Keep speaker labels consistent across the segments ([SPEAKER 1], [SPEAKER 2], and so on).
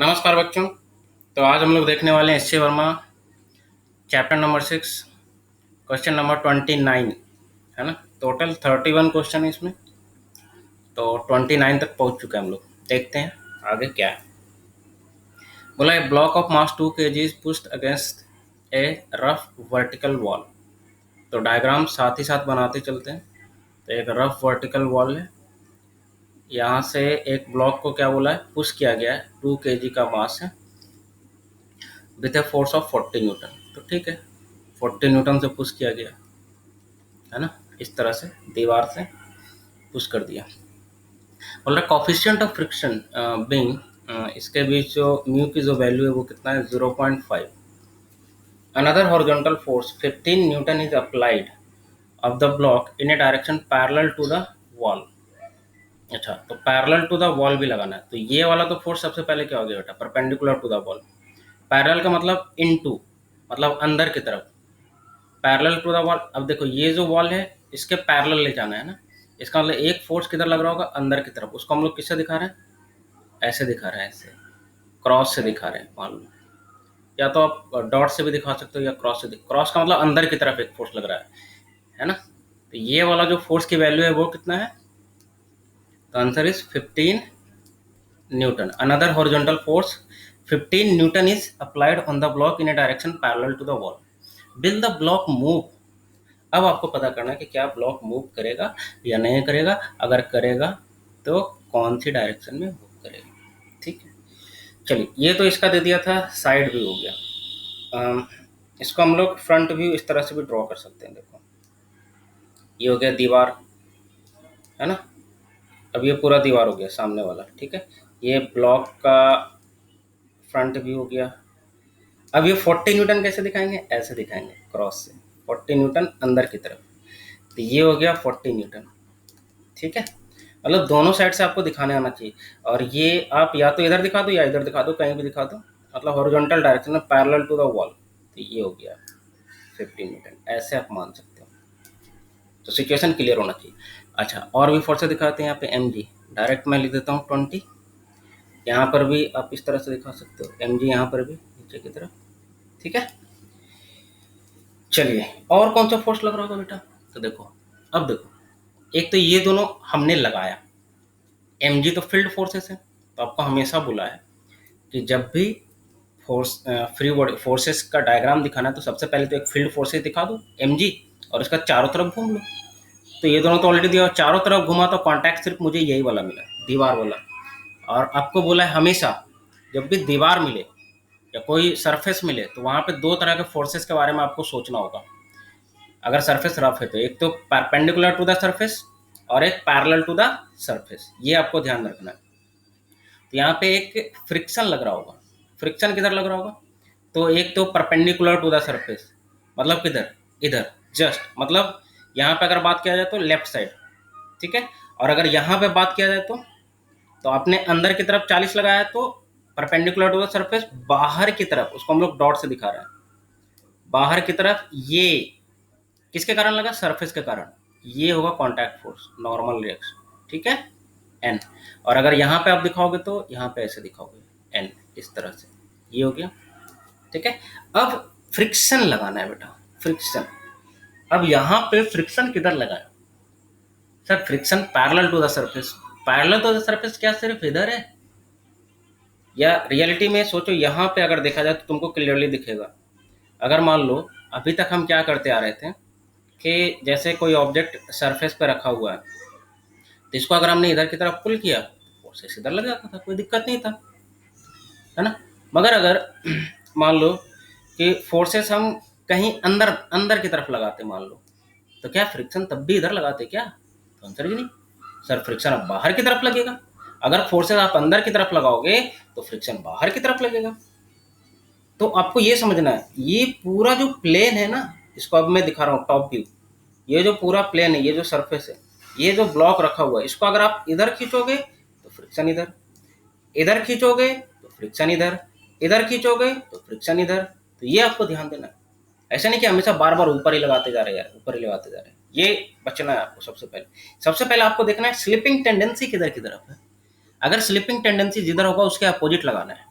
[SPEAKER 1] नमस्कार बच्चों। तो आज हम लोग देखने वाले हैं S Verma chapter number 6 question number 29 है ना। टोटल 31 क्वेश्चन है इसमें, तो 29 तक पहुंच चुके हैं हम लोग। देखते हैं आगे क्या है। बोला a block of mass 2 kg is pushed against a rough vertical wall. तो डायग्राम साथ ही साथ बनाते चलते हैं। तो एक रफ वर्टिकल वॉल है, यहाँ से एक ब्लॉक को क्या बोला है, पुश किया गया है, 2 kg का मास है with a force of 40 Newton. तो ठीक है, 40 न्यूटन से पुश किया गया है ना, इस तरह से दीवार से पुश कर दिया। बोल रहा कॉफिशिएंट ऑफ फ्रिक्शन बीइंग, इसके बीच जो म्यू की जो वैल्यू है वो कितना है, 0.5। Another horizontal force 15 newton is applied of the block in a direction parallel to the wall. अच्छा, तो पैरेलल टू द वॉल भी लगाना है। तो ये वाला तो फोर्स सबसे पहले क्या हो गया बेटा, perpendicular to the wall. Parallel का मतलब इनटू, मतलब अंदर की तरफ। पैरेलल टू द वॉल, अब देखो ये जो वॉल है इसके पैरेलल ले जाना है ना। इसका मतलब एक फोर्स किधर लग रहा होगा, अंदर की तरफ। उसको हम लोग किससे दिखा रहे हैं, ऐसे दिखा रहे हैं, ऐसे क्रॉस से दिखा रहे हैं मान लो। या तो आप डॉट से भी दिखा सकते हो या क्रॉस से। क्रॉस का मतलब अंदर की तरफ एक फोर्स लग रहा है ना। तो ये वाला जो फोर्स की वैल्यू है वो कितना है, तो answer is 15 newton. Another horizontal force 15 newton is applied on the block in a direction parallel to the wall. Will the block move. अब आपको पता करना है कि क्या ब्लॉक मूव करेगा या नहीं करेगा। अगर करेगा तो कौन सी डायरेक्शन में मूव करेगा। ठीक है, चलिए ये तो इसका दे दिया था, साइड व्यू हो गया। इसको हम लोग फ्रंट व्यू इस तरह से भी ड्रॉ कर सकते हैं। देखो ये हो गया दीवार, है ना। अब ये पूरा दीवार हो गया सामने वाला, ठीक है। ये ब्लॉक का फ्रंट व्यू हो गया। अब ये 40 न्यूटन कैसे दिखाएंगे, ऐसे दिखाएंगे क्रॉस से, 40 न्यूटन अंदर की तरफ। तो ये हो गया 40 न्यूटन, ठीक है। मतलब दोनों साइड से आपको दिखाने आना चाहिए। और ये आप या तो इधर दिखा दो या इधर दिखा दो, कहीं भी दिखा दो, मतलब हॉरिजॉन्टल डायरेक्शन में पैरेलल टू द वॉल। तो ये हो गया 15 न्यूटन, ऐसे आप मान सकते हो। तो सिचुएशन क्लियर होना चाहिए। अच्छा, और भी फोर्सेस दिखाते हैं यहाँ पे। एम जी डायरेक्ट मैं लिख देता हूँ 20। यहाँ पर भी आप इस तरह से दिखा सकते हो, एम जी यहाँ पर भी नीचे की तरफ, ठीक है। चलिए और कौन सा फोर्स लग रहा होगा बेटा, तो देखो, अब देखो, एक तो ये दोनों हमने लगाया, एम जी तो फील्ड फोर्सेस है। तो आपको हमेशा बोला है कि जब भी फोर्स फ्री बॉडी फोर्सेस का डायग्राम दिखाना है तो सबसे पहले तो एक फील्ड फोर्सेस दिखा दो एम जी, और इसका चारों तरफ घूम लो। तो ये दोनों तो ऑलरेडी दिया, चारों तरफ घुमा तो कॉन्टैक्ट सिर्फ मुझे यही वाला मिला, दीवार वाला। और आपको बोला है हमेशा जब भी दीवार मिले या कोई सरफेस मिले तो वहाँ पे दो तरह के फोर्सेस के बारे में आपको सोचना होगा। अगर सरफेस रफ है तो एक तो परपेंडिकुलर टू द सरफेस और एक पैरेलल टू द सरफेस, ये आपको ध्यान रखना है। तो यहाँ पे एक फ्रिक्शन लग रहा होगा। फ्रिक्शन किधर लग रहा होगा, तो एक तो परपेंडिकुलर टू द सरफेस, मतलब किधर, इधर जस्ट, मतलब यहाँ पे अगर बात किया जाए तो लेफ्ट साइड, ठीक है। और अगर यहाँ पे बात किया जाए तो आपने अंदर की तरफ 40 लगाया तो परपेंडिकुलर टू द सरफेस बाहर की तरफ, उसको हम लोग डॉट से दिखा रहे हैं, बाहर की तरफ। ये किसके कारण लगा, सरफेस के कारण। ये होगा कॉन्टैक्ट फोर्स, नॉर्मल रिएक्शन, ठीक है, एन। और अगर यहाँ पे आप दिखाओगे तो यहाँ पे ऐसे दिखाओगे एन, इस तरह से, ये हो गया, ठीक है। अब फ्रिक्शन लगाना है बेटा, फ्रिक्शन। अब यहाँ पे फ्रिक्शन किधर लगाए, sir friction parallel to the surface. Parallel to the surface क्या सिर्फ इधर है, या रियलिटी में सोचो यहाँ पे अगर देखा जाए तो तुमको क्लियरली दिखेगा। अगर मान लो अभी तक हम क्या करते आ रहे थे कि जैसे कोई ऑब्जेक्ट सरफेस पे रखा हुआ है तो इसको अगर हमने इधर की तरफ पुल किया तो फोर्सेस इधर लग जाता था, कोई दिक्कत नहीं था, है ना। मगर अगर मान लो कि फोर्सेस हम कहीं अंदर अंदर की तरफ लगाते मान लो, तो क्या फ्रिक्शन तब भी इधर लगाते क्या, तो आंसर ही नहीं। सर फ्रिक्शन अब बाहर की तरफ लगेगा। अगर फोर्सेस आप अंदर की तरफ लगाओगे तो फ्रिक्शन बाहर की तरफ लगेगा। तो आपको ये समझना है, ये पूरा जो प्लेन है ना, इसको अब मैं दिखा रहा हूँ टॉप व्यू। ये जो पूरा प्लेन है, ये जो सरफेस है, ये जो ब्लॉक रखा हुआ है, इसको अगर आप इधर खींचोगे तो फ्रिक्शन इधर, इधर खींचोगे तो फ्रिक्शन इधर, इधर खींचोगे तो फ्रिक्शन इधर। तो ये आपको ध्यान देना है। ऐसा नहीं कि हमेशा बार बार ऊपर ही लगाते जा रहे हैं यार, ऊपर ही लगाते जा रहे हैं, ये बचना है आपको। सबसे पहले आपको देखना है स्लिपिंग टेंडेंसी किधर की तरफ है। अगर स्लिपिंग टेंडेंसी जिधर होगा उसके अपोजिट लगाना है।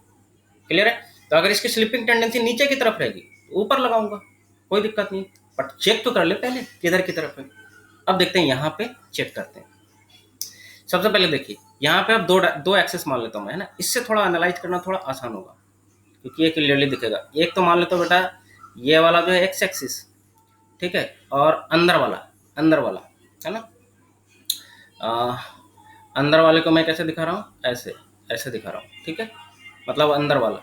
[SPEAKER 1] क्लियर है? तो अगर इसकी स्लिपिंग टेंडेंसी नीचे की तरफ रहेगी तो ऊपर लगाऊंगा, कोई दिक्कत नहीं, बट चेक तो कर ले पहले किधर की तरफ है। अब देखते हैं यहाँ पे चेक करते हैं। सबसे पहले देखिए यहाँ पे अब दो एक्सेस मान लेता हूँ मैं, है ना, इससे थोड़ा एनालाइज करना थोड़ा आसान होगा क्योंकि ये क्लियरली दिखेगा। एक तो मान लेता हूँ बेटा ये वाला जो है एक्स एक्सिस, ठीक है, और अंदर वाला है ना, अंदर वाले को मैं कैसे दिखा रहा हूँ, ऐसे ऐसे दिखा रहा हूँ, ठीक है। मतलब अंदर वाला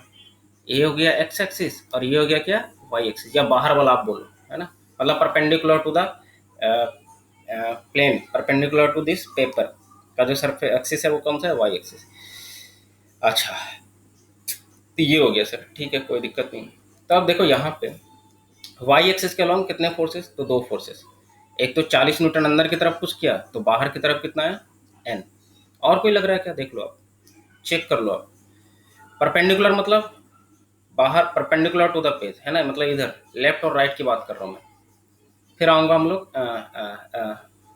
[SPEAKER 1] ये हो गया एक्स एक्सिस और ये हो गया क्या, वाई एक्सिस, या बाहर वाला आप बोलो, है ना, मतलब perpendicular to the plane, perpendicular to this paper का जो सरफेस एक्सिस है वो कौन सा है, वाई एक्सिस। अच्छा तो ये हो गया सर, ठीक है, कोई दिक्कत नहीं। तो अब देखो यहाँ पे वाई एक्सिस के अलॉन्ग कितने फोर्सेस, तो दो फोर्सेस, एक तो 40 न्यूटन अंदर की तरफ पुश किया, तो बाहर की तरफ कितना है, एन। और कोई लग रहा है क्या, देख लो आप, चेक कर लो आप। परपेंडिकुलर मतलब बाहर, परपेंडिकुलर टू द पेज, है ना, मतलब इधर लेफ्ट और राइट की बात कर रहा हूँ मैं। फिर आऊँगा हम लोग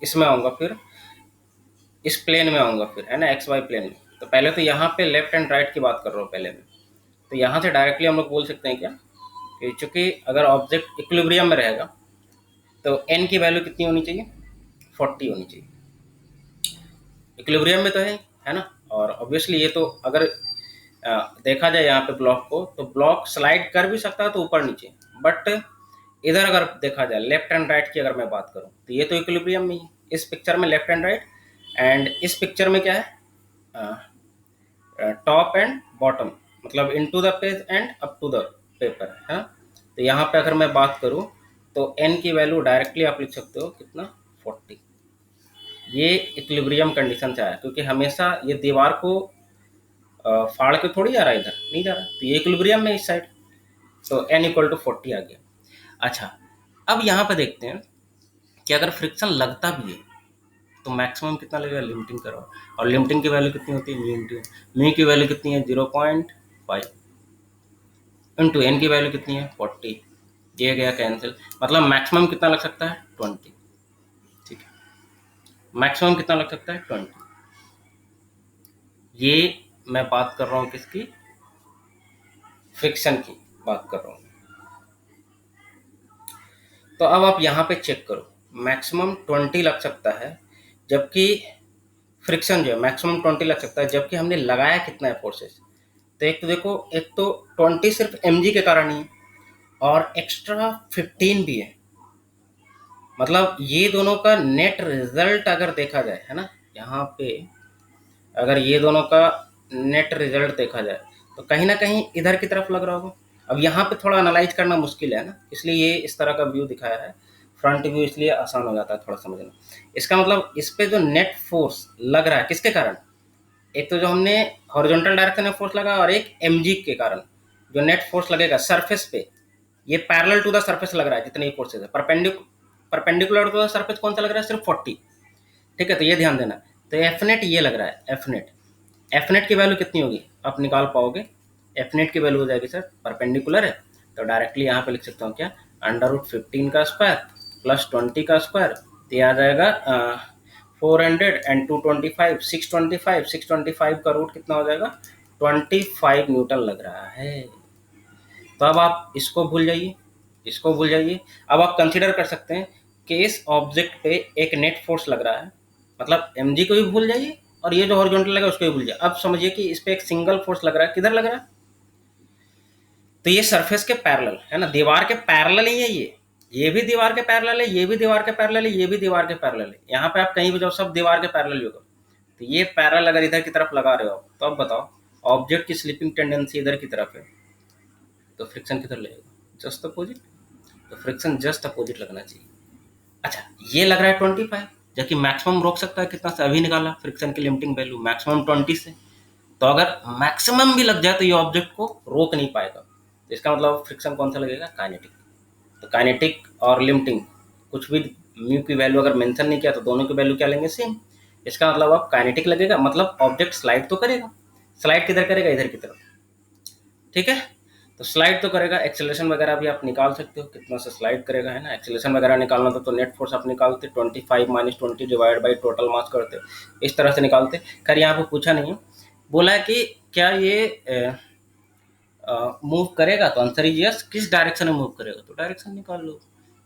[SPEAKER 1] इसमें आऊँगा, फिर इस प्लेन में आऊँगा, फिर है ना एक्स वाई प्लेन में। तो पहले तो यहाँ पे लेफ्ट एंड राइट की बात कर रहा हूँ पहले में। तो यहाँ से डायरेक्टली हम लोग बोल सकते हैं क्या कि चूंकि अगर ऑब्जेक्ट इक्विलिब्रियम में रहेगा तो एन की वैल्यू कितनी होनी चाहिए, 40 होनी चाहिए। इक्विलिब्रियम में तो है ना। और ऑब्वियसली ये तो अगर देखा जाए यहाँ पे ब्लॉक को, तो ब्लॉक स्लाइड कर भी सकता है तो ऊपर नीचे, बट इधर अगर देखा जाए लेफ्ट एंड राइट की अगर मैं बात करूँ तो ये तो इक्विलिब्रियम में ही है। इस पिक्चर में लेफ्ट एंड राइट, एंड इस पिक्चर में क्या है, टॉप एंड बॉटम, मतलब into the page and up to the paper, है ना। तो यहाँ पे अगर मैं बात करूँ तो एन की वैल्यू डायरेक्टली आप लिख सकते हो कितना, 40। ये इक्विलिब्रियम कंडीशन से आया क्योंकि हमेशा ये दीवार को फाड़ के थोड़ी जा रहा है, इधर नहीं जा रहा, तो ये इक्विलिब्रियम में इस साइड, तो n इक्वल टू 40 आ गया। अच्छा अब यहाँ पे देखते हैं कि अगर फ्रिक्शन लगता भी है तो मैक्सिमम कितना लगेगा, लिमिटिंग करो, और लिमिटिंग की वैल्यू कितनी होती है, म्यू की वैल्यू कितनी है 0.5 इंटू एन की वैल्यू कितनी है 40, ये गया कैंसिल, मतलब मैक्सिमम कितना लग सकता है 20, ठीक है, मैक्सिमम कितना लग सकता है 20। ये मैं बात कर रहा हूँ किसकी, फ्रिक्शन की बात कर रहा हूँ। तो अब आप यहाँ पे चेक करो, मैक्सिमम 20 लग सकता है, जबकि फ्रिक्शन जो है मैक्सिमम 20 लग सकता है, जबकि हमने लगाया कितना है फोर्सेस। तो एक तो देखो, एक तो 20 सिर्फ mg के कारण ही है और एक्स्ट्रा 15 भी है, मतलब ये दोनों का नेट रिजल्ट अगर देखा जाए, है ना, यहाँ पे अगर ये दोनों का नेट रिजल्ट देखा जाए तो कहीं ना कहीं इधर की तरफ लग रहा होगा। अब यहाँ पे थोड़ा एनालाइज करना मुश्किल है ना, इसलिए ये इस तरह का व्यू दिखाया है, फ्रंट व्यू, इसलिए आसान हो जाता है थोड़ा समझना। इसका मतलब इस पे जो नेट फोर्स लग रहा है किसके कारण, एक तो जो हमने हॉरिजॉन्टल डायरेक्शन में फोर्स लगा और एक mg के कारण जो नेट फोर्स लगेगा सरफेस पे, ये पैरेलल टू द सरफेस लग रहा है जितने फोर्सेज है। परपेंडिकुलर टू द सरफेस कौन सा लग रहा है, सिर्फ 40, ठीक है, तो ये ध्यान देना। तो एफ नेट ये लग रहा है, एफ नेट की वैल्यू कितनी होगी आप निकाल पाओगे, एफ नेट की वैल्यू हो जाएगी सर, परपेंडिकुलर है तो डायरेक्टली यहाँ पे लिख सकता हूँ क्या, √15 का स्क्वायर प्लस 20 का स्क्वायर, तो ये आ जाएगा 400 एंड 225, 625 का रूट कितना हो जाएगा, 25 न्यूटन लग रहा है। तो अब आप इसको भूल जाइए, इसको भूल जाइए। अब आप कंसिडर कर सकते हैं कि इस ऑब्जेक्ट पे एक नेट फोर्स लग रहा है, मतलब mg को भी भूल जाइए और ये जो हॉरिजॉन्टल लगा उसको भी भूल जाइए। अब समझिए कि इस पे एक सिंगल फोर्स लग रहा है, किधर लग रहा है, तो ये सरफेस के पैरेलल है ना, दीवार के पैरेलल ही है, ये भी दीवार के पैरेलल है, ये भी दीवार के पैरेलल है, ये भी दीवार के पैरेलल है। यहाँ पे आप कहीं भी जाओ सब दीवार के पैरेलल ही होगा। तो ये पैरेलल अगर इधर की तरफ लगा रहे हो तो अब बताओ ऑब्जेक्ट की स्लिपिंग टेंडेंसी इधर की तरफ है तो फ्रिक्शन किधर लगेगा, जस्ट अपोजिट, तो फ्रिक्शन जस्ट अपोजिट लगना चाहिए। अच्छा ये लग रहा है 25, जबकि मैक्सिमम रोक सकता है कितना से, अभी निकाला फ्रिक्शन की लिमिटिंग वैल्यू मैक्सिमम 20 से, तो अगर मैक्सिमम भी लग जाए तो ये ऑब्जेक्ट को रोक नहीं पाएगा, तो इसका मतलब फ्रिक्शन कौन सा लगेगा, काइनेटिक। तो काइनेटिक और लिमिटिंग कुछ भी म्यू की वैल्यू अगर मेंशन नहीं किया तो दोनों की वैल्यू क्या लेंगे, सेम। इसका मतलब अब काइनेटिक लगेगा, मतलब ऑब्जेक्ट स्लाइड तो करेगा, स्लाइड किधर करेगा, इधर की तरफ, ठीक है। तो स्लाइड तो करेगा, एक्सेलरेशन वगैरह भी आप निकाल सकते हो कितना से स्लाइड करेगा, है ना। एक्सेलरेशन वगैरह निकालना तो नेट फोर्स आप निकालते 25 - 20 डिवाइड बाई टोटल मास करते, इस तरह से निकालते। खैर यहाँ पे पूछा नहीं है, बोला है कि क्या ये मूव करेगा तो आंसर इज यस। किस डायरेक्शन में मूव करेगा तो डायरेक्शन निकाल लो।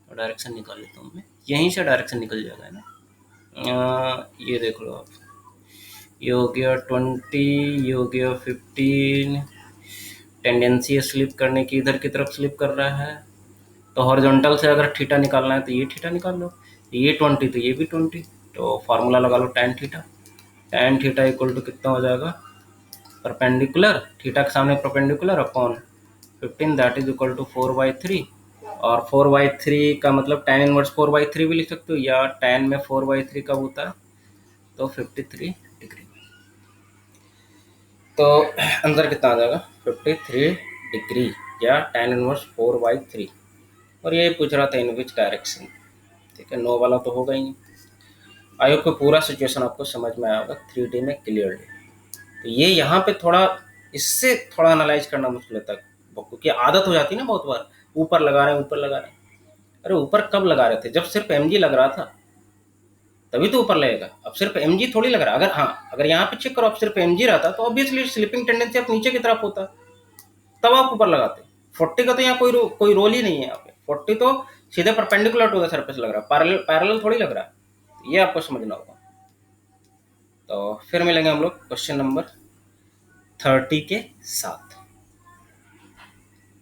[SPEAKER 1] तो डायरेक्शन निकाल लेता हूँ मैं, यहीं से डायरेक्शन निकल जाएगा, है ना। ये देख लो आप, ये हो गया 20, ये हो गया 15। टेंडेंसी स्लिप करने की इधर की तरफ स्लिप कर रहा है, तो हॉरिजॉन्टल से अगर थीटा निकालना है तो ये थीटा निकाल लो, ये 20 तो ये भी 20, तो फार्मूला लगा लो tan theta. tan theta equal to कितना हो जाएगा, परपेंडिकुलर, थीटा के सामने perpendicular upon 15, that is equal to 4/3। और 4/3 का मतलब tan इनवर्स 4/3 भी लिख सकते हो, या tan में 4/3 कब होता है, तो 53 डिग्री। तो आंसर कितना आ जाएगा, 53 डिग्री, या tan इनवर्स 4/3। और ये पूछ रहा था इन विच डायरेक्शन, ठीक है, नो वाला तो होगा ही नहीं। आई होप को पूरा सिचुएशन आपको समझ में आया होगा 3D में क्लियरली। तो ये यहाँ पे थोड़ा, इससे थोड़ा एनालाइज करना मुश्किल होता है, क्योंकि आदत हो जाती है ना बहुत बार, ऊपर लगा रहे हैं ऊपर लगा रहे हैं। अरे ऊपर कब लगा रहे थे, जब सिर्फ mg लग रहा था तभी तो ऊपर लगेगा। अब सिर्फ mg थोड़ी लग रहा है। अगर हाँ, अगर यहाँ पे चेक करो, अब सिर्फ mg रहता तो ऑब्वियसली स्लिपिंग टेंडेंसी आप नीचे की तरफ होता, तब आप ऊपर लगाते। 40 का तो यहाँ कोई रोल ही नहीं है। यहाँ पे 40 तो सीधे परपेंडिकुलर टू द सरफेस लग रहा है, पैरेलल थोड़ी लग रहा है। ये आपको समझना होगा। तो फिर मिलेंगे हम लोग क्वेश्चन नंबर 30 के साथ।